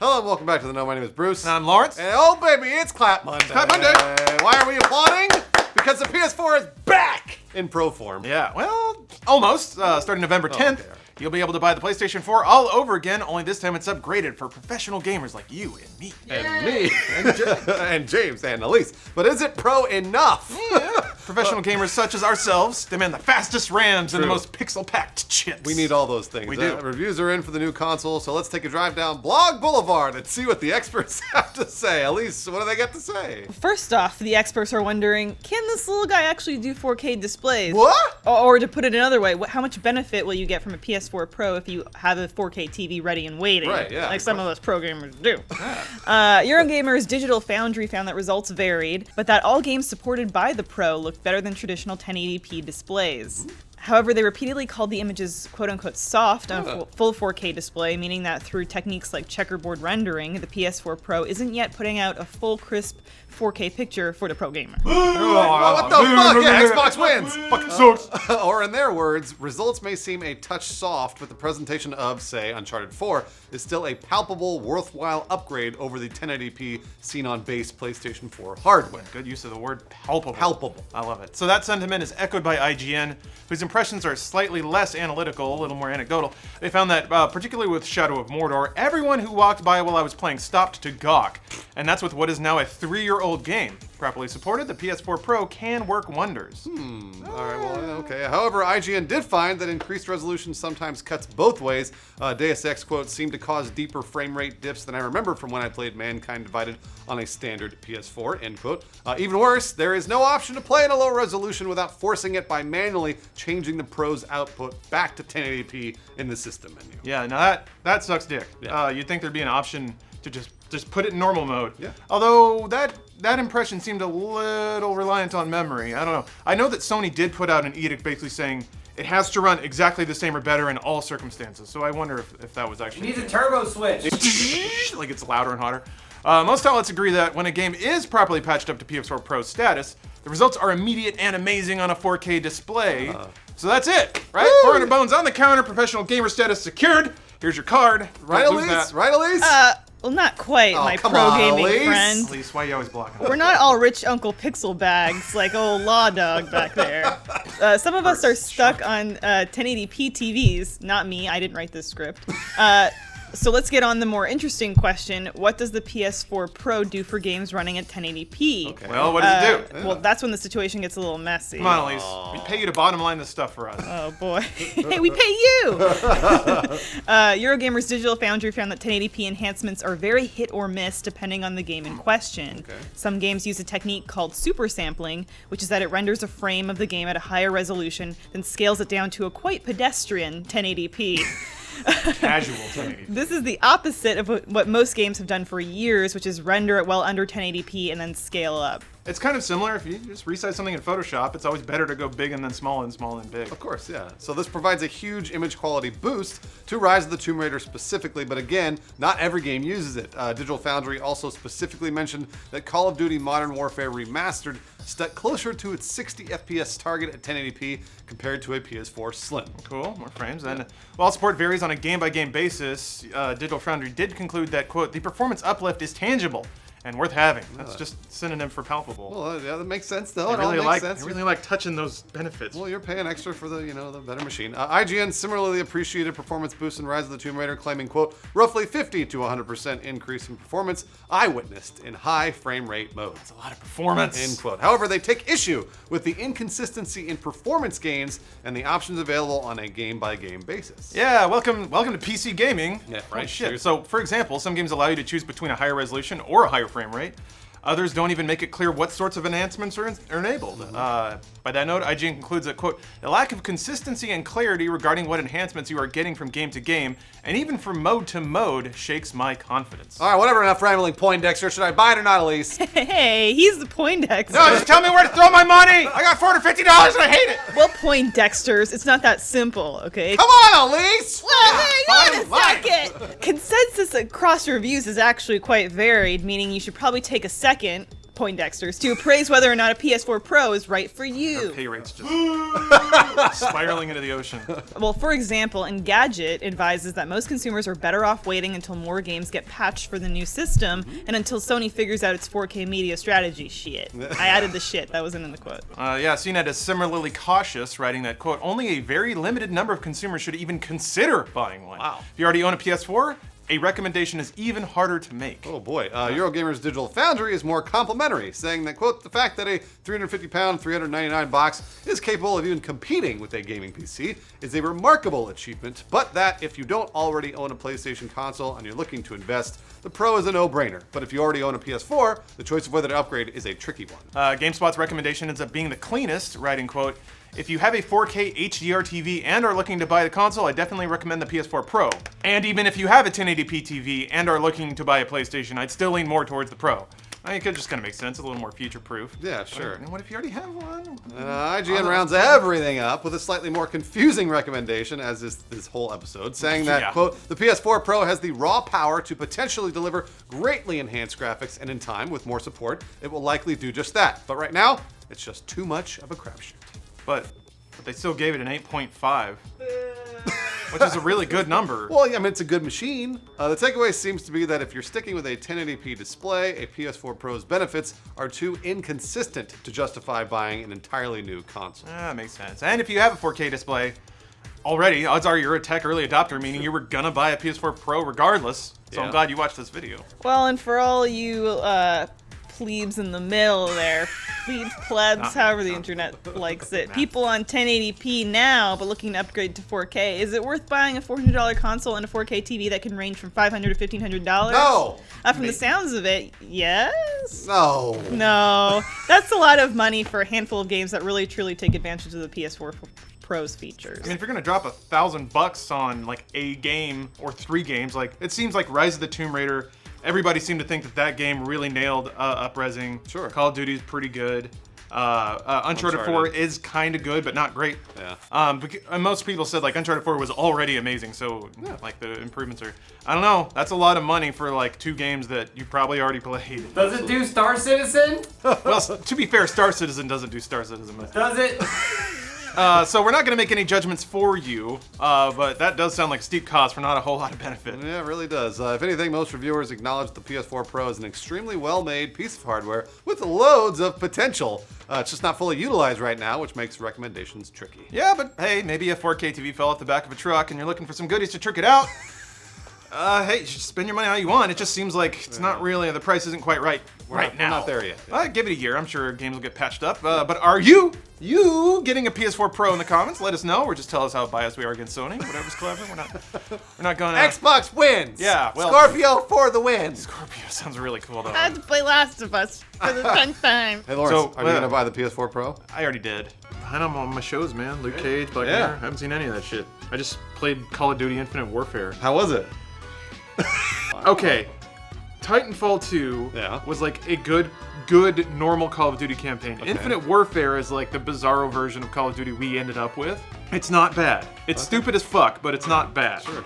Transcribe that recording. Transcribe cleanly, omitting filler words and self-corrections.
Hello and welcome back to the Know. My name is Bruce. And I'm Lawrence. And oh baby, it's Clap Monday. Clap Monday. Why are we applauding? Because the PS4 is back in Pro form. Yeah, well, almost. Starting November 10th, you'll be able to buy the PlayStation 4 all over again, only this time it's upgraded for professional gamers like you and me. And me. And James and Elyse. But is it pro enough? Yeah. Professional gamers such as ourselves demand the fastest RAMs and the True. most pixel-packed chips. We need all those things. We do. Reviews are in for the new console, so let's take a drive down Blog Boulevard and see what the experts have to say. Elyse, what do they got to say? First off, the experts are wondering, can this little guy actually do 4K displays? What? Or to put it another way, how much benefit will you get from a PS4 Pro if you have a 4K TV ready and waiting? Right, yeah. Like some of us pro gamers do. Eurogamer's Digital Foundry found that results varied, but that all games supported by the Pro looked better than traditional 1080p displays. However, they repeatedly called the images quote-unquote soft on a full 4K display, meaning that through techniques like checkerboard rendering, the PS4 Pro isn't yet putting out a full, crisp 4K picture for the pro gamer. What the fuck? Yeah, Xbox wins. Fucking sucks. Or in their words, results may seem a touch soft, but the presentation of, say, Uncharted 4 is still a palpable, worthwhile upgrade over the 1080p seen on base PlayStation 4 hardware. Good use of the word palpable. Palpable. I love it. So that sentiment is echoed by IGN, whose impressions are slightly less analytical, a little more anecdotal. They found that, particularly with Shadow of Mordor, everyone who walked by while I was playing stopped to gawk. And that's with what is now a 3-year-old game. Properly supported, the PS4 Pro can work wonders. All right, well, okay. However, IGN did find that increased resolution sometimes cuts both ways. Deus Ex, quote, seemed to cause deeper frame rate dips than I remember from when I played Mankind Divided on a standard PS4, end quote. Even worse, there is no option to play in a low resolution without forcing it by manually changing the Pro's output back to 1080p in the system menu. Yeah, now that sucks dick. Yeah. You'd think thered be an option to just put it in normal mode. Yeah. Although that impression seemed a little reliant on memory. I don't know. I know that Sony did put out an edict basically saying it has to run exactly the same or better in all circumstances. So I wonder if that was actually... It needs a turbo switch. like it's louder and hotter. Most outlets agree that when a game is properly patched up to PS4 Pro status, the results are immediate and amazing on a 4K display. So that's it, right? Woo! 400 bones on the counter, professional gamer status secured. Here's your card. Right, Don't lose Elyse? that. Right, Elyse? Well, not quite, Oh, my come pro on, gaming Elyse. friend. Elyse, why are you always blocking? We're not all rich Uncle Pixel bags like old Law Dog back there. Some of us are stuck on 1080p TVs. Not me, I didn't write this script. So let's get on the more interesting question. What does the PS4 Pro do for games running at 1080p? Okay. Well, what does it do? Well, that's when the situation gets a little messy. Come on, Elyse. We pay you to bottom line this stuff for us. Oh boy. Hey, we pay you! Eurogamer's Digital Foundry found that 1080p enhancements are very hit or miss depending on the game in question. Okay. Some games use a technique called super sampling, which is that it renders a frame of the game at a higher resolution, then scales it down to a quite pedestrian 1080p. Casual 1080p. This is the opposite of what most games have done for years, which is render it well under 1080p and then scale up. It's kind of similar. If you just resize something in Photoshop, it's always better to go big and then small and small and big. Of course, yeah. So this provides a huge image quality boost to Rise of the Tomb Raider specifically, but again, not every game uses it. Digital Foundry also specifically mentioned that Call of Duty Modern Warfare Remastered stuck closer to its 60 FPS target at 1080p compared to a PS4 Slim. Cool, more frames. And while support varies on a game-by-game basis, Digital Foundry did conclude that, quote, the performance uplift is tangible and worth having. That's just synonym for palpable. Well, yeah, that makes sense though. I It all really makes sense. I really like touching those benefits. Well, you're paying extra for the, the better machine. IGN similarly appreciated performance boost in Rise of the Tomb Raider, claiming, quote, roughly 50 to 100% increase in performance I witnessed in high frame rate modes. That's a lot of performance. End quote. However, they take issue with the inconsistency in performance gains and the options available on a game-by-game basis. Yeah, welcome to PC gaming. Yeah, Holy right. shit. Seriously. So, for example, some games allow you to choose between a higher resolution or a higher frame rate. Others don't even make it clear what sorts of enhancements are enabled. By that note, IGN concludes that, quote, the lack of consistency and clarity regarding what enhancements you are getting from game to game, and even from mode to mode, shakes my confidence. All right, whatever, enough rambling, Poindexter. Should I buy it or not, Elyse? Hey, he's the Poindexter. No, just tell me where to throw my money! I got $450 and I hate it! Well, Poindexters, it's not that simple, okay? Come on, Elyse! Well, hang on a fine. second. Consensus across reviews is actually quite varied, meaning you should probably take a second, Poindexters to appraise whether or not a PS4 Pro is right for you. Pay rates just spiraling into the ocean. Well, for example, Engadget advises that most consumers are better off waiting until more games get patched for the new system and until Sony figures out its 4K media strategy shit. I added the shit. That wasn't in the quote. Yeah, CNET is similarly cautious, writing that, quote, only a very limited number of consumers should even consider buying one. Wow. If you already own a PS4, a recommendation is even harder to make. Oh boy. Eurogamer's Digital Foundry is more complimentary, saying that, quote, the fact that a 350-pound, $399 box is capable of even competing with a gaming PC is a remarkable achievement, but that if you don't already own a PlayStation console and you're looking to invest, the Pro is a no-brainer. But if you already own a PS4, the choice of whether to upgrade is a tricky one. GameSpot's recommendation ends up being the cleanest, writing, quote, if you have a 4K HDR TV and are looking to buy the console, I definitely recommend the PS4 Pro. And even if you have a 1080p TV and are looking to buy a PlayStation, I'd still lean more towards the Pro. I think it just kind of makes sense, a little more future-proof. Yeah, sure. And what if you already have one? IGN rounds everything up with a slightly more confusing recommendation, as is this whole episode, saying that, Yeah. quote, the PS4 Pro has the raw power to potentially deliver greatly enhanced graphics, and in time, with more support, it will likely do just that. But right now, it's just too much of a crapshoot. But they still gave it an 8.5, which is a really good number. Well, yeah, I mean, it's a good machine. The takeaway seems to be that if you're sticking with a 1080p display, a PS4 Pro's benefits are too inconsistent to justify buying an entirely new console. That makes sense. And if you have a 4K display already, odds are you're a tech early adopter, meaning you were gonna buy a PS4 Pro regardless. So Yeah. I'm glad you watched this video. Well, and for all you plebes in the middle there, plebs, however the internet likes it, people on 1080p now, but looking to upgrade to 4K, is it worth buying a $400 console and a 4K TV that can range from $500 to $1,500? No! From the sounds of it, yes? No. No. That's a lot of money for a handful of games that really truly take advantage of the PS4 Pro's features. I mean, if you're gonna drop $1,000 on like a game or 3 games, like it seems like Rise of the Tomb Raider, everybody seemed to think that game really nailed up-resing. Sure. Call of Duty's pretty good. Uncharted 4 is kind of good, but not great. Yeah. And most people said like Uncharted 4 was already amazing, so like the improvements are. I don't know. That's a lot of money for like 2 games that you probably already played. Does it do Star Citizen? Well, to be fair, Star Citizen doesn't do Star Citizen. Does it? So we're not going to make any judgments for you, but that does sound like a steep cost for not a whole lot of benefit. Yeah, it really does. If anything, most reviewers acknowledge the PS4 Pro is an extremely well-made piece of hardware with loads of potential. It's just not fully utilized right now, which makes recommendations tricky. Yeah, but hey, maybe a 4K TV fell off the back of a truck and you're looking for some goodies to trick it out. Hey, you should spend your money how you want. It just seems like it's not really, the price isn't quite right now. We're not there yet. Give it a year. I'm sure games will get patched up. But are you getting a PS4 Pro in the comments? Let us know, or just tell us how biased we are against Sony. Whatever's clever. We're not gonna. Xbox wins! Yeah, well- Scorpio for the win! Scorpio sounds really cool though. I had to play Last of Us for the 10th time. Hey, Lawrence, So, are you going to buy the PS4 Pro? I already did. And I'm on my shows, man. Luke Cage, Black Yeah. Mirror. I haven't seen any of that shit. I just played Call of Duty Infinite Warfare. How was it? Okay, Titanfall 2 Yeah. was like a good normal Call of Duty campaign. Infinite Warfare is like the bizarro version of Call of Duty we ended up with. It's not bad. It's stupid as fuck, but it's not bad. Sure.